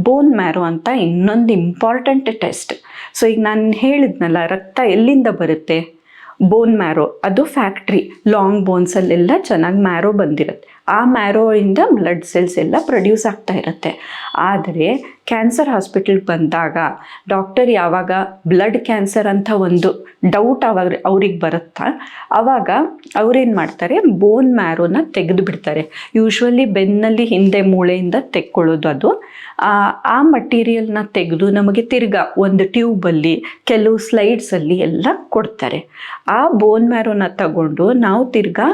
Bone marrow ಅಂತ ಇನ್ನೊಂದು important test. So ಈಗ ನಾನು ಹೇಳಿದ್ನಲ್ಲ, ರಕ್ತ ಎಲ್ಲಿಂದ ಬರುತ್ತೆ? ಬೋನ್ ಮ್ಯಾರೋ, ಅದು ಫ್ಯಾಕ್ಟ್ರಿ. ಲಾಂಗ್ ಬೋನ್ಸಲ್ಲೆಲ್ಲ ಚೆನ್ನಾಗಿ ಮ್ಯಾರೋ ಬಂದಿರುತ್ತೆ. ಆ ಮ್ಯಾರೋಯಿಂದ ಬ್ಲಡ್ ಸೆಲ್ಸ್ ಎಲ್ಲ ಪ್ರೊಡ್ಯೂಸ್ ಆಗ್ತಾ ಇರುತ್ತೆ. ಆದರೆ ಕ್ಯಾನ್ಸರ್ ಹಾಸ್ಪಿಟಲ್ಗೆ ಬಂದಾಗ ಡಾಕ್ಟರ್ ಯಾವಾಗ ಬ್ಲಡ್ ಕ್ಯಾನ್ಸರ್ ಅಂತ ಒಂದು ಡೌಟ್ ಅವ್ರಿಗೆ ಬರುತ್ತಾ, ಆವಾಗ ಅವ್ರೇನು ಮಾಡ್ತಾರೆ, ಬೋನ್ ಮ್ಯಾರೋನ ತೆಗೆದು ಬಿಡ್ತಾರೆ. ಯೂಶ್ವಲಿ ಬೆನ್ನಲ್ಲಿ ಹಿಂದೆ ಮೂಳೆಯಿಂದ ತೆಕ್ಕೊಳ್ಳೋದು ಅದು. ಆ ಮಟೀರಿಯಲ್ನ ತೆಗೆದು ನಮಗೆ ತಿರ್ಗಾ ಒಂದು ಟ್ಯೂಬಲ್ಲಿ ಕೆಲವು ಸ್ಲೈಡ್ಸಲ್ಲಿ ಎಲ್ಲ ಕೊಡ್ತಾರೆ. ಆ ಬೋನ್ ಮ್ಯಾರೋನ ತಗೊಂಡು ನಾವು ತಿರ್ಗಾ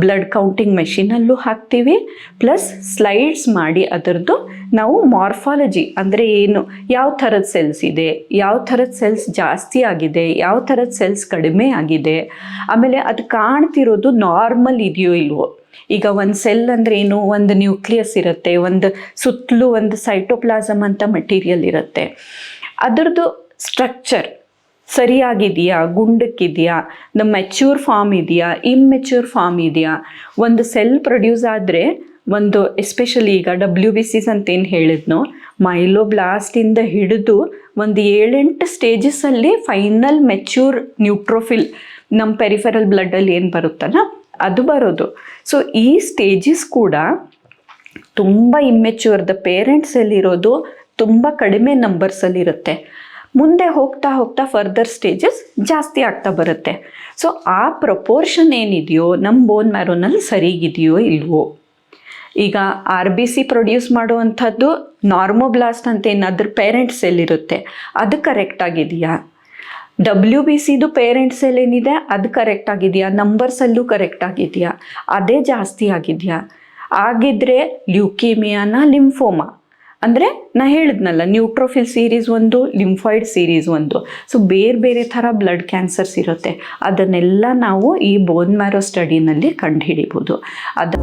ಬ್ಲಡ್ ಕೌಂಟಿಂಗ್ ಮೆಷಿನಲ್ಲೂ ಹಾಕ್ತೀವಿ, ಪ್ಲಸ್ ಸ್ಲೈಡ್ಸ್ ಮಾಡಿ ಅದರದ್ದು ನಾವು ಮಾರ್ಫಾಲಜಿ ಅಂದರೆ ಏನು, ಯಾವ ಥರದ ಸೆಲ್ಸ್ ಇದೆ, ಯಾವ ಥರದ ಸೆಲ್ಸ್ ಜಾಸ್ತಿ ಆಗಿದೆ, ಯಾವ ಥರದ ಸೆಲ್ಸ್ ಕಡಿಮೆ ಆಗಿದೆ, ಆಮೇಲೆ ಅದು ಕಾಣ್ತಿರೋದು ನಾರ್ಮಲ್ ಇದೆಯೋ ಇಲ್ವೋ. ಈಗ ಒಂದು ಸೆಲ್ ಅಂದರೆ ಏನು, ಒಂದು ನ್ಯೂಕ್ಲಿಯಸ್ ಇರುತ್ತೆ, ಒಂದು ಸುತ್ತಲೂ ಒಂದು ಸೈಟೋಪ್ಲಾಸಮ್ ಅಂತ ಮೆಟೀರಿಯಲ್ ಇರುತ್ತೆ. ಅದರದ್ದು ಸ್ಟ್ರಕ್ಚರ್ ಸರಿಯಾಗಿದೆಯಾ, ಗುಂಡಕ್ಕಿದೆಯಾ, ನಮ್ಮ ಮೆಚ್ಯೂರ್ ಫಾರ್ಮ್ ಇದೆಯಾ, ಇಮ್ಮೆಚ್ಯೂರ್ ಫಾರ್ಮ್ ಇದೆಯಾ. ಒಂದು ಸೆಲ್ ಪ್ರೊಡ್ಯೂಸ್ ಆದರೆ ಒಂದು ಎಸ್ಪೆಷಲಿ ಈಗ WBCs ಅಂತ ಏನು ಹೇಳಿದ್ನೋ, ಮೈಲೋಬ್ಲಾಸ್ಟಿಂದ ಹಿಡಿದು ಒಂದು 7-8 ಸ್ಟೇಜಸ್ಸಲ್ಲಿ ಫೈನಲ್ ಮೆಚ್ಯೂರ್ ನ್ಯೂಟ್ರೋಫಿಲ್ ನಮ್ಮ ಪೆರಿಫೆರಲ್ ಬ್ಲಡ್ಡಲ್ಲಿ ಏನು ಬರುತ್ತಲ್ಲ ಅದು ಬರೋದು. ಸೊ ಈ ಸ್ಟೇಜಸ್ ಕೂಡ ತುಂಬ ಇಮ್ಮೆಚ್ಯೂರ್ದ ಪೇರೆಂಟ್ಸಲ್ಲಿರೋದು ತುಂಬ ಕಡಿಮೆ ನಂಬರ್ಸಲ್ಲಿರುತ್ತೆ. ಮುಂದೆ ಹೋಗ್ತಾ ಹೋಗ್ತಾ ಫರ್ದರ್ ಸ್ಟೇಜಸ್ ಜಾಸ್ತಿ ಆಗ್ತಾ ಬರುತ್ತೆ. ಸೊ ಆ ಪ್ರಪೋರ್ಷನ್ ಏನಿದೆಯೋ ನಮ್ಮ ಬೋನ್ ಮ್ಯಾರೋನಲ್ಲಿ ಸರಿಗಿದೆಯೋ ಇಲ್ವೋ. ಈಗ RBC ಪ್ರೊಡ್ಯೂಸ್ ಮಾಡುವಂಥದ್ದು ನಾರ್ಮೋಬ್ಲಾಸ್ಟ್ ಅಂತ ಏನಾದರೂ ಪೇರೆಂಟ್ ಸೆಲ್ ಇರುತ್ತೆ, ಅದು ಕರೆಕ್ಟಾಗಿದೆಯಾ? WBCದು ಪೇರೆಂಟ್ ಸೆಲ್ ಏನಿದೆ ಅದು ಕರೆಕ್ಟಾಗಿದೆಯಾ? ನಂಬರ್ಸಲ್ಲೂ ಕರೆಕ್ಟಾಗಿದೆಯಾ? ಅದೇ ಜಾಸ್ತಿ ಆಗಿದೆಯಾ? ಆಗಿದ್ದರೆ ಲ್ಯೂಕೀಮಿಯಾನ ಲಿಂಫೋಮಾ ಅಂದರೆ ನಾ ಹೇಳಿದ್ನಲ್ಲ, ನ್ಯೂಟ್ರೋಫಿಲ್ ಸೀರೀಸ್ ಒಂದು, ಲಿಂಫಾಯ್ಡ್ ಸೀರೀಸ್ ಒಂದು. ಸೊ ಬೇರೆ ಬೇರೆ ಥರ ಬ್ಲಡ್ ಕ್ಯಾನ್ಸರ್ಸ್ ಇರುತ್ತೆ. ಅದನ್ನೆಲ್ಲ ನಾವು ಈ ಬೋನ್ ಮ್ಯಾರೋ ಸ್ಟಡಿನಲ್ಲಿ ಕಂಡುಹಿಡಿಬೋದು. ಅದು